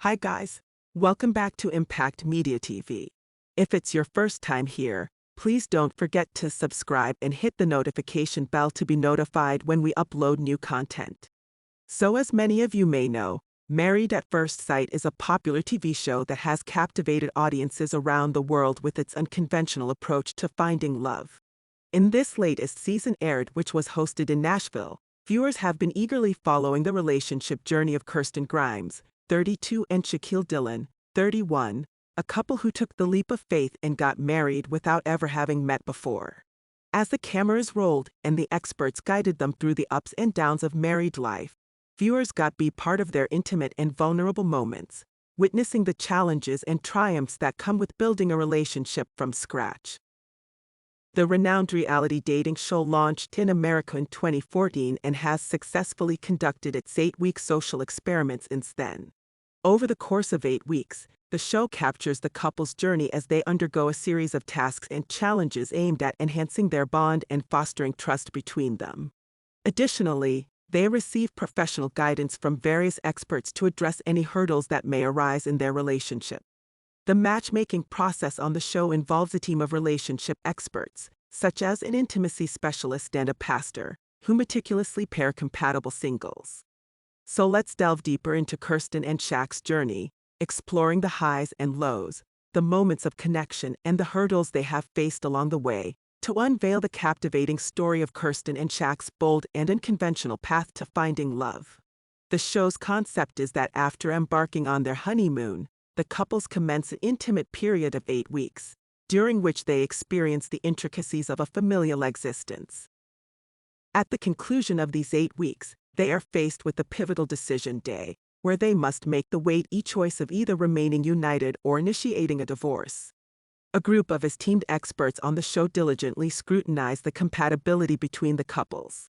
Hi guys, welcome back to Impact Media TV. If it's your first time here, please don't forget to subscribe and hit the notification bell to be notified when we upload new content. So as many of you may know, Married at First Sight is a popular TV show that has captivated audiences around the world with its unconventional approach to finding love. In this latest season aired, which was hosted in Nashville, viewers have been eagerly following the relationship journey of Kirsten Grimes, 32, and Shaquille Dillon, 31, a couple who took the leap of faith and got married without ever having met before. As the cameras rolled and the experts guided them through the ups and downs of married life, viewers got to be part of their intimate and vulnerable moments, witnessing the challenges and triumphs that come with building a relationship from scratch. The renowned reality dating show launched in America in 2014 and has successfully conducted its 8-week social experiment since then. Over the course of 8 weeks, the show captures the couple's journey as they undergo a series of tasks and challenges aimed at enhancing their bond and fostering trust between them. Additionally, they receive professional guidance from various experts to address any hurdles that may arise in their relationship. The matchmaking process on the show involves a team of relationship experts, such as an intimacy specialist and a pastor, who meticulously pair compatible singles. So let's delve deeper into Kirsten and Shaq's journey, exploring the highs and lows, the moments of connection, and the hurdles they have faced along the way, to unveil the captivating story of Kirsten and Shaq's bold and unconventional path to finding love. The show's concept is that after embarking on their honeymoon, the couples commence an intimate period of 8 weeks, during which they experience the intricacies of a familial existence. At the conclusion of these 8 weeks, they are faced with the pivotal decision day, where they must make the weighty choice of either remaining united or initiating a divorce. A group of esteemed experts on the show diligently scrutinize the compatibility between the couples.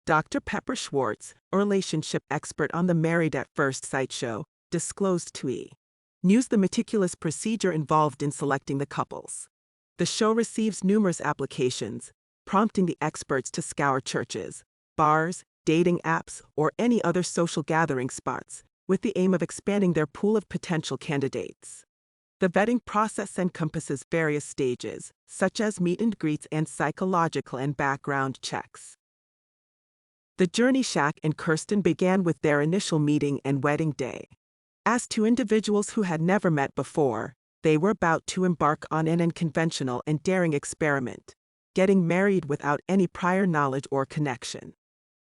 Dr. Pepper Schwartz, a relationship expert on the Married at First Sight show, disclosed to E! News the meticulous procedure involved in selecting the couples. The show receives numerous applications, prompting the experts to scour churches, bars, dating apps, or any other social gathering spots, with the aim of expanding their pool of potential candidates. The vetting process encompasses various stages, such as meet and greets and psychological and background checks. The journey Shaq and Kirsten began with their initial meeting and wedding day. As two individuals who had never met before, they were about to embark on an unconventional and daring experiment, getting married without any prior knowledge or connection.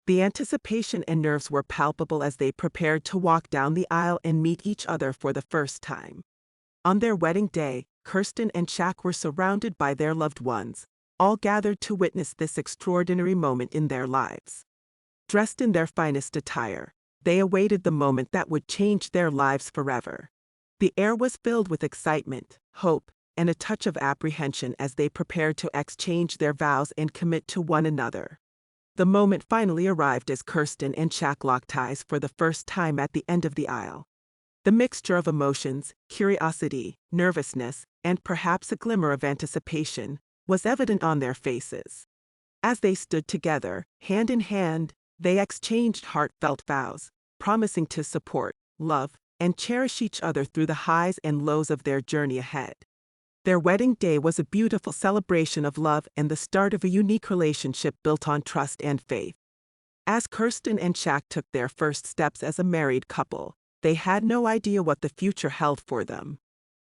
The anticipation and nerves were palpable as they prepared to walk down the aisle and meet each other for the first time. On their wedding day, Kirsten and Shaq were surrounded by their loved ones, all gathered to witness this extraordinary moment in their lives. Dressed in their finest attire, they awaited the moment that would change their lives forever. The air was filled with excitement, hope, and a touch of apprehension as they prepared to exchange their vows and commit to one another. The moment finally arrived as Kirsten and Shaq locked eyes for the first time at the end of the aisle. The mixture of emotions, curiosity, nervousness, and perhaps a glimmer of anticipation was evident on their faces. As they stood together, hand in hand, they exchanged heartfelt vows, promising to support, love, and cherish each other through the highs and lows of their journey ahead. Their wedding day was a beautiful celebration of love and the start of a unique relationship built on trust and faith. As Kirsten and Shaq took their first steps as a married couple, they had no idea what the future held for them.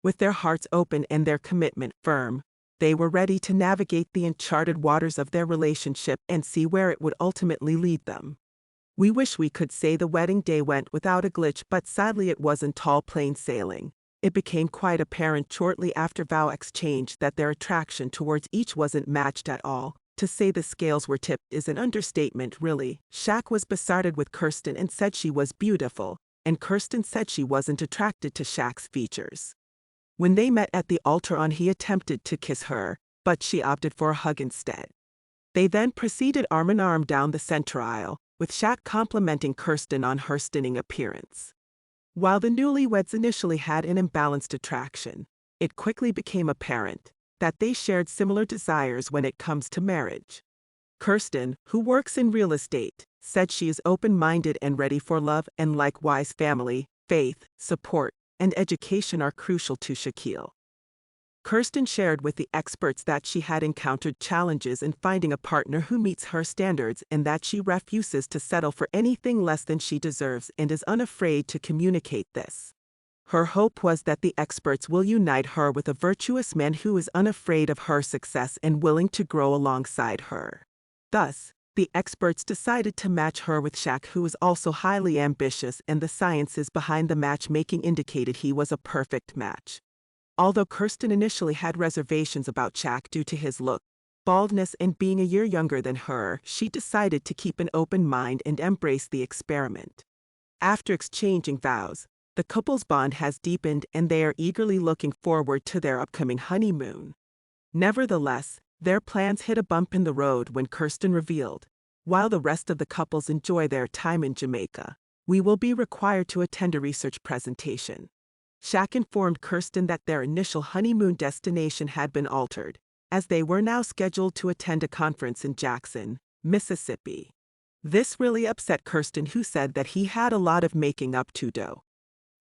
With their hearts open and their commitment firm, they were ready to navigate the uncharted waters of their relationship and see where it would ultimately lead them. We wish we could say the wedding day went without a glitch, but sadly it wasn't all plain sailing. It became quite apparent shortly after vow exchange that their attraction towards each wasn't matched at all. To say the scales were tipped is an understatement, really. Shaq was besotted with Kirsten and said she was beautiful, and Kirsten said she wasn't attracted to Shaq's features. When they met at the altar he attempted to kiss her, but she opted for a hug instead. They then proceeded arm in arm down the center aisle, with Shaq complimenting Kirsten on her stunning appearance. While the newlyweds initially had an imbalanced attraction, it quickly became apparent that they shared similar desires when it comes to marriage. Kirsten, who works in real estate, said she is open-minded and ready for love, and likewise family, faith, support, and education are crucial to Shaquille. Kirsten shared with the experts that she had encountered challenges in finding a partner who meets her standards and that she refuses to settle for anything less than she deserves and is unafraid to communicate this. Her hope was that the experts will unite her with a virtuous man who is unafraid of her success and willing to grow alongside her. Thus, the experts decided to match her with Shaq, who is also highly ambitious, and the sciences behind the matchmaking indicated he was a perfect match. Although Kirsten initially had reservations about Shaq due to his look, baldness, and being a year younger than her, she decided to keep an open mind and embrace the experiment. After exchanging vows, the couple's bond has deepened and they are eagerly looking forward to their upcoming honeymoon. Nevertheless, their plans hit a bump in the road when Kirsten revealed, "While the rest of the couples enjoy their time in Jamaica, we will be required to attend a research presentation." Shaq informed Kirsten that their initial honeymoon destination had been altered, as they were now scheduled to attend a conference in Jackson, Mississippi. This really upset Kirsten, who said that he had a lot of making up to do.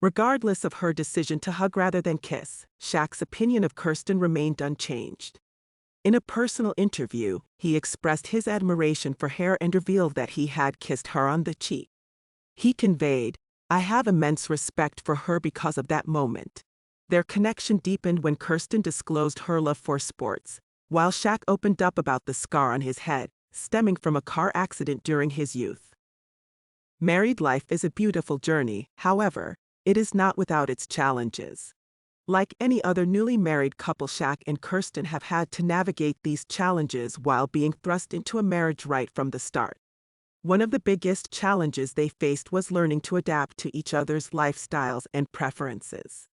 Regardless of her decision to hug rather than kiss, Shaq's opinion of Kirsten remained unchanged. In a personal interview, he expressed his admiration for her and revealed that he had kissed her on the cheek. He conveyed, "I have immense respect for her because of that moment." Their connection deepened when Kirsten disclosed her love for sports, while Shaq opened up about the scar on his head, stemming from a car accident during his youth. Married life is a beautiful journey, however, it is not without its challenges. Like any other newly married couple, Shaq and Kirsten have had to navigate these challenges while being thrust into a marriage right from the start. One of the biggest challenges they faced was learning to adapt to each other's lifestyles and preferences.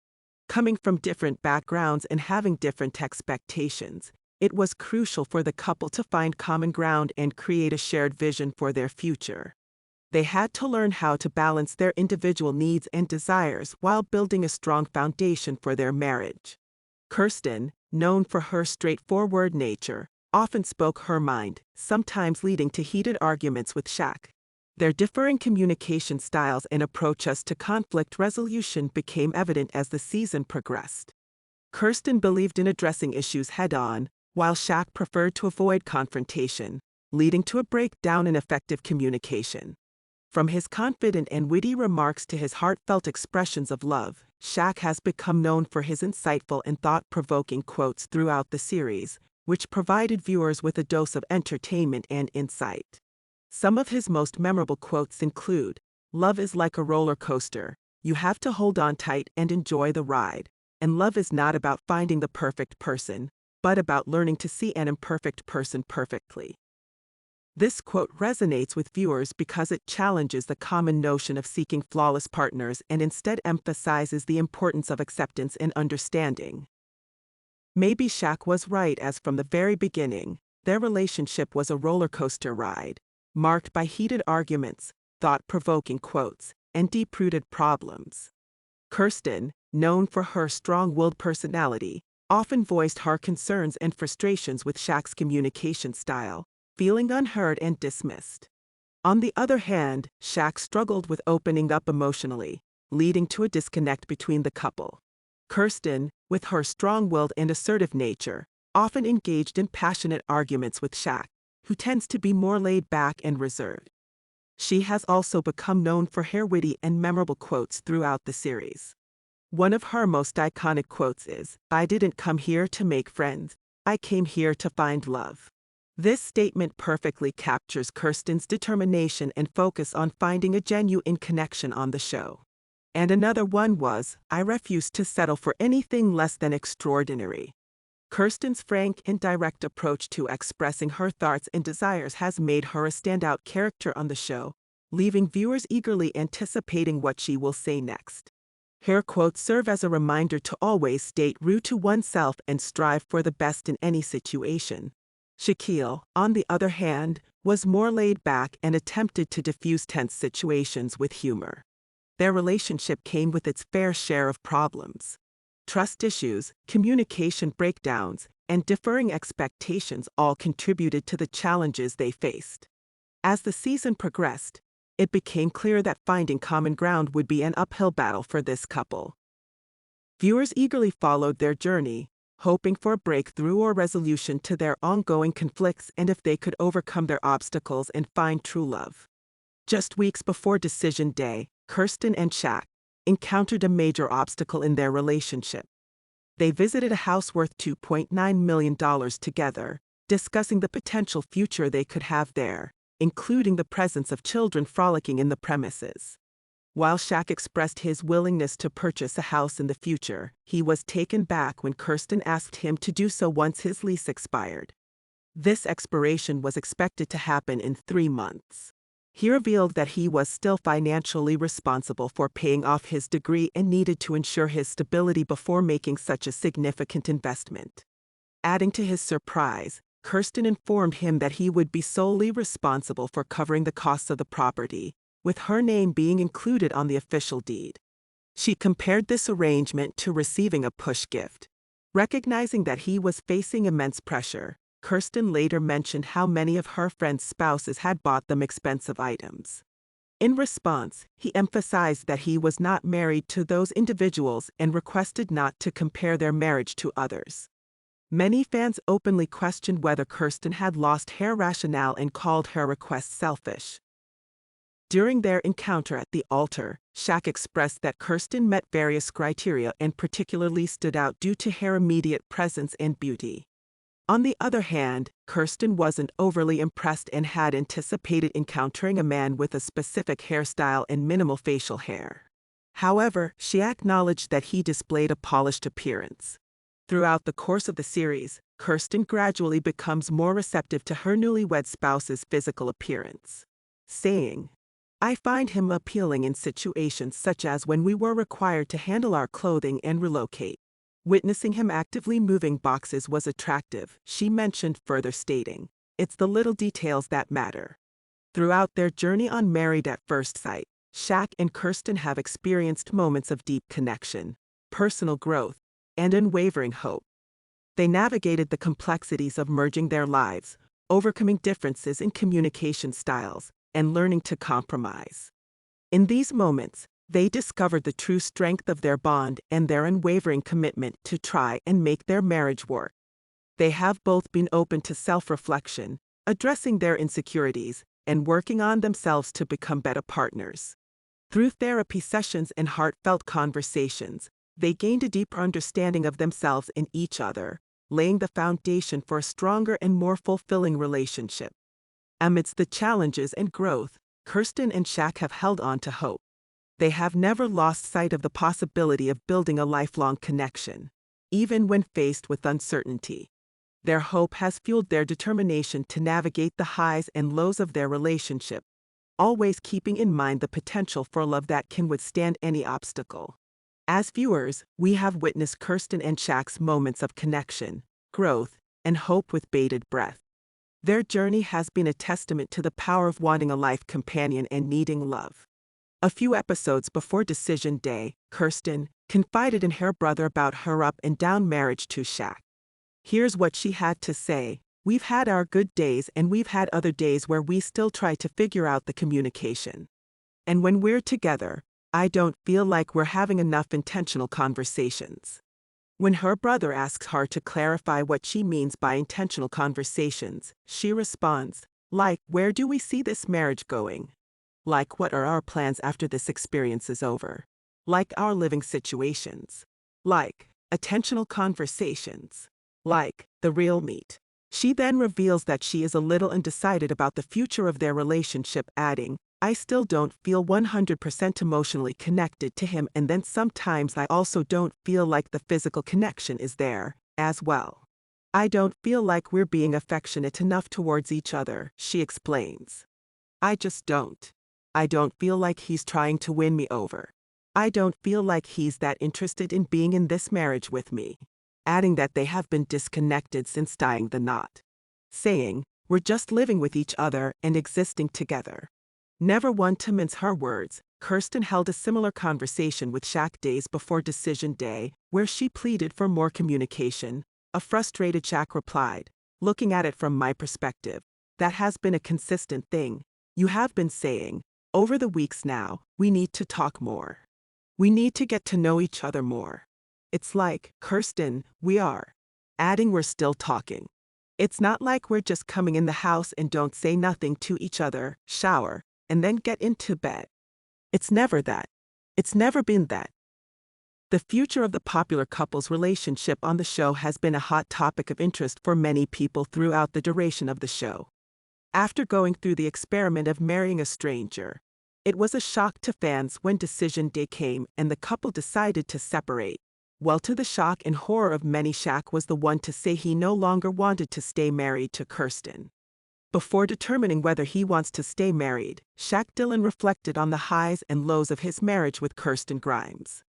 Coming from different backgrounds and having different expectations, it was crucial for the couple to find common ground and create a shared vision for their future. They had to learn how to balance their individual needs and desires while building a strong foundation for their marriage. Kirsten, known for her straightforward nature, often spoke her mind, sometimes leading to heated arguments with Shaq. Their differing communication styles and approaches to conflict resolution became evident as the season progressed. Kirsten believed in addressing issues head-on, while Shaq preferred to avoid confrontation, leading to a breakdown in effective communication. From his confident and witty remarks to his heartfelt expressions of love, Shaq has become known for his insightful and thought-provoking quotes throughout the series, which provided viewers with a dose of entertainment and insight. Some of his most memorable quotes include, "Love is like a roller coaster, you have to hold on tight and enjoy the ride, and love is not about finding the perfect person, but about learning to see an imperfect person perfectly." This quote resonates with viewers because it challenges the common notion of seeking flawless partners and instead emphasizes the importance of acceptance and understanding. Maybe Shaq was right, as from the very beginning, their relationship was a roller coaster ride, marked by heated arguments, thought-provoking quotes, and deep-rooted problems. Kirsten, known for her strong-willed personality, often voiced her concerns and frustrations with Shaq's communication style, feeling unheard and dismissed. On the other hand, Shaq struggled with opening up emotionally, leading to a disconnect between the couple. Kirsten, with her strong-willed and assertive nature, often engaged in passionate arguments with Shaq, who tends to be more laid back and reserved. She has also become known for her witty and memorable quotes throughout the series. One of her most iconic quotes is, "I didn't come here to make friends, I came here to find love." This statement perfectly captures Kirsten's determination and focus on finding a genuine connection on the show. And another one was, "I refuse to settle for anything less than extraordinary." Kirsten's frank and direct approach to expressing her thoughts and desires has made her a standout character on the show, leaving viewers eagerly anticipating what she will say next. Her quotes serve as a reminder to always stay true to oneself and strive for the best in any situation. Shaquille, on the other hand, was more laid back and attempted to diffuse tense situations with humor. Their relationship came with its fair share of problems. Trust issues, communication breakdowns, and differing expectations all contributed to the challenges they faced. As the season progressed, It became clear that finding common ground would be an uphill battle for this couple. Viewers eagerly followed their journey, hoping for a breakthrough or resolution to their ongoing conflicts and if they could overcome their obstacles and find true love. Just weeks before decision day, Kirsten and Shaq encountered a major obstacle in their relationship. They visited a house worth $2.9 million together, discussing the potential future they could have there, including the presence of children frolicking in the premises. While Shaq expressed his willingness to purchase a house in the future, he was taken back when Kirsten asked him to do so once his lease expired. This expiration was expected to happen in 3 months. He revealed that he was still financially responsible for paying off his degree and needed to ensure his stability before making such a significant investment. Adding to his surprise, Kirsten informed him that he would be solely responsible for covering the costs of the property, with her name being included on the official deed. She compared this arrangement to receiving a push gift. Recognizing that he was facing immense pressure, Kirsten later mentioned how many of her friends' spouses had bought them expensive items. In response, he emphasized that he was not married to those individuals and requested not to compare their marriage to others. Many fans openly questioned whether Kirsten had lost her rationale and called her request selfish. During their encounter at the altar, Shaq expressed that Kirsten met various criteria and particularly stood out due to her immediate presence and beauty. On the other hand, Kirsten wasn't overly impressed and had anticipated encountering a man with a specific hairstyle and minimal facial hair. However, she acknowledged that he displayed a polished appearance. Throughout the course of the series, Kirsten gradually becomes more receptive to her newlywed spouse's physical appearance, saying, "I find him appealing in situations such as when we were required to handle our clothing and relocate. Witnessing him actively moving boxes was attractive," she mentioned, further stating, "It's the little details that matter." Throughout their journey on Married at First Sight, Shaq and Kirsten have experienced moments of deep connection, personal growth, and unwavering hope. They navigated the complexities of merging their lives, overcoming differences in communication styles, and learning to compromise. In these moments, they discovered the true strength of their bond and their unwavering commitment to try and make their marriage work. They have both been open to self-reflection, addressing their insecurities, and working on themselves to become better partners. Through therapy sessions and heartfelt conversations, they gained a deeper understanding of themselves and each other, laying the foundation for a stronger and more fulfilling relationship. Amidst the challenges and growth, Kirsten and Shaq have held on to hope. They have never lost sight of the possibility of building a lifelong connection, even when faced with uncertainty. Their hope has fueled their determination to navigate the highs and lows of their relationship, always keeping in mind the potential for love that can withstand any obstacle. As viewers, we have witnessed Kirsten and Shaq's moments of connection, growth, and hope with bated breath. Their journey has been a testament to the power of wanting a life companion and needing love. A few episodes before decision day, Kirsten confided in her brother about her up-and-down marriage to Shaq. Here's what she had to say: "We've had our good days and we've had other days where we still try to figure out the communication. And when we're together, I don't feel like we're having enough intentional conversations." When her brother asks her to clarify what she means by intentional conversations, she responds, "Like, where do we see this marriage going? Like, what are our plans after this experience is over? Like, our living situations? Like, attentional conversations? Like, the real meat?" She then reveals that she is a little undecided about the future of their relationship, adding, "I still don't feel 100% emotionally connected to him, and then sometimes I also don't feel like the physical connection is there, as well. I don't feel like we're being affectionate enough towards each other," she explains. "I just don't. I don't feel like he's trying to win me over. I don't feel like he's that interested in being in this marriage with me," adding that they have been disconnected since tying the knot, saying, "We're just living with each other and existing together." Never one to mince her words, Kirsten held a similar conversation with Shaq days before decision day, where she pleaded for more communication. A frustrated Shaq replied, "Looking at it from my perspective, that has been a consistent thing. You have been saying, Over the weeks now, we need to talk more. We need to get to know each other more. It's like, Kirsten, we are. Adding we're still talking. It's not like we're just coming in the house and don't say nothing to each other, shower, and then get into bed. It's never that. It's never been that. The future of the popular couple's relationship on the show has been a hot topic of interest for many people throughout the duration of the show. After going through the experiment of marrying a stranger, it was a shock to fans when decision day came and the couple decided to separate. Well, to the shock and horror of many, Shaq was the one to say he no longer wanted to stay married to Kirsten. Before determining whether he wants to stay married, Shaq Dillon reflected on the highs and lows of his marriage with Kirsten Grimes.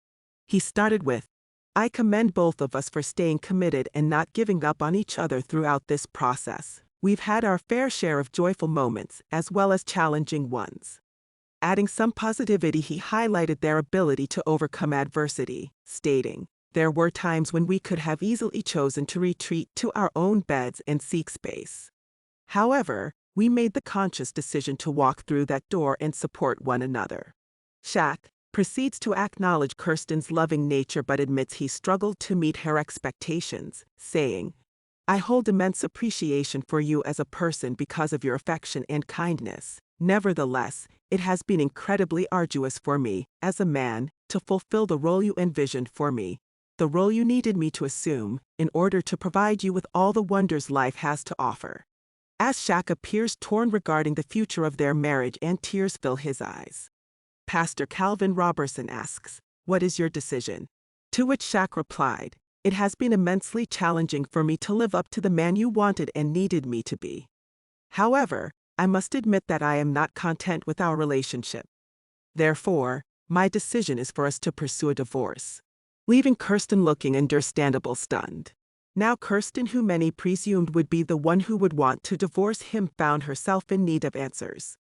He started with, "I commend both of us for staying committed and not giving up on each other throughout this process. We've had our fair share of joyful moments as well as challenging ones." Adding some positivity, he highlighted their ability to overcome adversity, stating, "There were times when we could have easily chosen to retreat to our own beds and seek space. However, we made the conscious decision to walk through that door and support one another." Shaq proceeds to acknowledge Kirsten's loving nature but admits he struggled to meet her expectations, saying, "I hold immense appreciation for you as a person because of your affection and kindness. Nevertheless, it has been incredibly arduous for me, as a man, to fulfill the role you envisioned for me, the role you needed me to assume, in order to provide you with all the wonders life has to offer." As Shaq appears torn regarding the future of their marriage and tears fill his eyes. Pastor Calvin Robertson asks, "What is your decision?" To which Shaq replied, "It has been immensely challenging for me to live up to the man you wanted and needed me to be. However, I must admit that I am not content with our relationship. Therefore, my decision is for us to pursue a divorce." Leaving Kirsten looking understandable stunned. Now Kirsten, who many presumed would be the one who would want to divorce him, found herself in need of answers.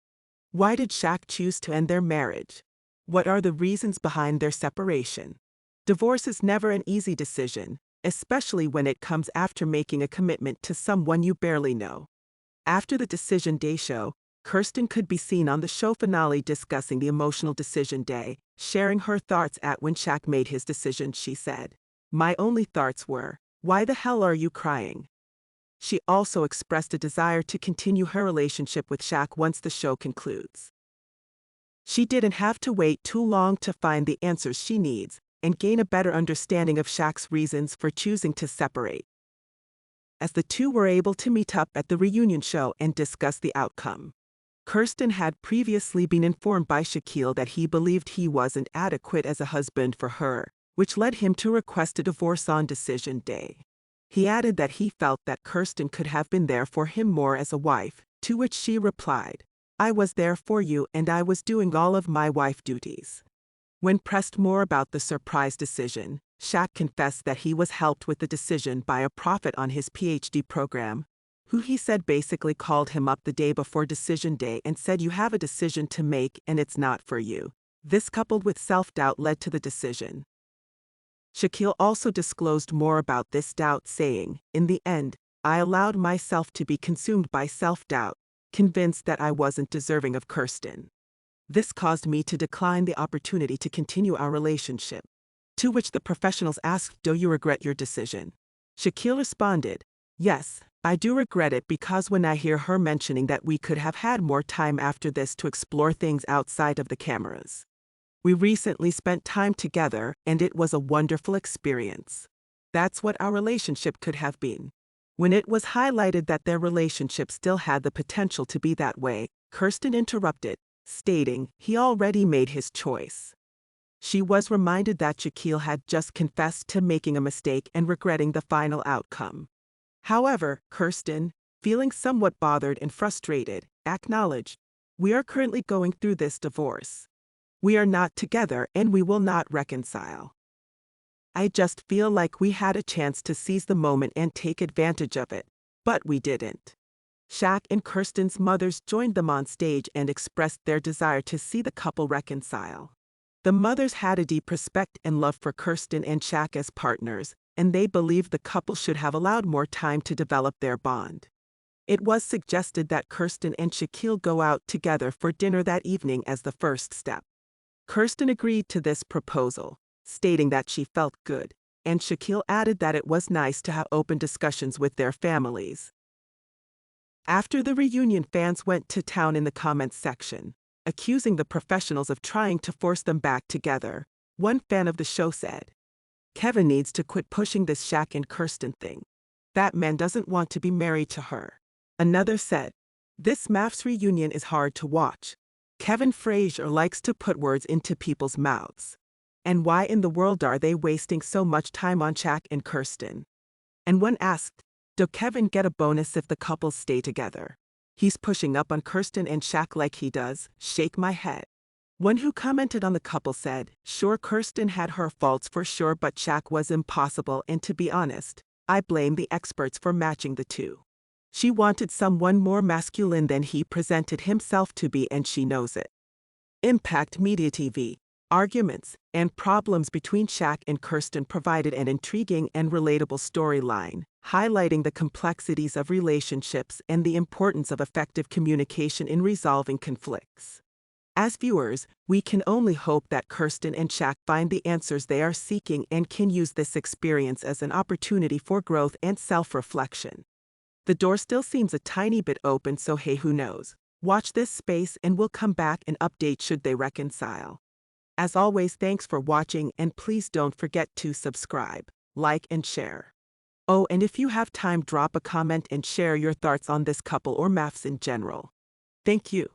Why did Shaq choose to end their marriage? What are the reasons behind their separation? Divorce is never an easy decision, especially when it comes after making a commitment to someone you barely know. After the Decision Day show, Kirsten could be seen on the show finale discussing the emotional decision day, sharing her thoughts at when Shaq made his decision. She said, "My only thoughts were, why the hell are you crying?" She also expressed a desire to continue her relationship with Shaq once the show concludes. She didn't have to wait too long to find the answers she needs and gain a better understanding of Shaq's reasons for choosing to separate. As the two were able to meet up at the reunion show and discuss the outcome, Kirsten had previously been informed by Shaquille that he believed he wasn't adequate as a husband for her, which led him to request a divorce on Decision Day. He added that he felt that Kirsten could have been there for him more as a wife, to which she replied, "I was there for you and I was doing all of my wife duties." When pressed more about the surprise decision, Shaq confessed that he was helped with the decision by a prophet on his PhD program, who he said basically called him up the day before Decision Day and said, "You have a decision to make and it's not for you." This, coupled with self-doubt, led to the decision. Shaquille also disclosed more about this doubt, saying, "In the end, I allowed myself to be consumed by self-doubt, convinced that I wasn't deserving of Kirsten. This caused me to decline the opportunity to continue our relationship." To which the professionals asked, "Do you regret your decision?" Shaquille responded, "Yes, I do regret it because when I hear her mentioning that we could have had more time after this to explore things outside of the cameras. We recently spent time together and it was a wonderful experience. That's what our relationship could have been." When it was highlighted that their relationship still had the potential to be that way, Kirsten interrupted, stating he already made his choice. She was reminded that Shaquille had just confessed to making a mistake and regretting the final outcome. However, Kirsten, feeling somewhat bothered and frustrated, acknowledged, "We are currently going through this divorce. We are not together and we will not reconcile. I just feel like we had a chance to seize the moment and take advantage of it, but we didn't." Shaq and Kirsten's mothers joined them on stage and expressed their desire to see the couple reconcile. The mothers had a deep respect and love for Kirsten and Shaq as partners, and they believed the couple should have allowed more time to develop their bond. It was suggested that Kirsten and Shaquille go out together for dinner that evening as the first step. Kirsten agreed to this proposal, stating that she felt good, and Shaquille added that it was nice to have open discussions with their families. After the reunion, fans went to town in the comments section, accusing the professionals of trying to force them back together. One fan of the show said, "Kevin needs to quit pushing this Shaq and Kirsten thing. That man doesn't want to be married to her." Another said, "This MAFS reunion is hard to watch. Kevin Frazier likes to put words into people's mouths. And why in the world are they wasting so much time on Shaq and Kirsten?" And one asked, "Do Kevin get a bonus if the couples stay together? He's pushing up on Kirsten and Shaq like he does." Shake my head. One who commented on the couple said, "Sure, Kirsten had her faults for sure, but Shaq was impossible, and to be honest, I blame the experts for matching the two. She wanted someone more masculine than he presented himself to be, and she knows it." Impact Media TV. Arguments and problems between Shaq and Kirsten provided an intriguing and relatable storyline, highlighting the complexities of relationships and the importance of effective communication in resolving conflicts. As viewers, we can only hope that Kirsten and Shaq find the answers they are seeking and can use this experience as an opportunity for growth and self-reflection. The door still seems a tiny bit open, so hey, who knows? Watch this space and we'll come back and update should they reconcile. As always, thanks for watching, and please don't forget to subscribe, like, and share. Oh, and if you have time, drop a comment and share your thoughts on this couple or MAFS in general. Thank you.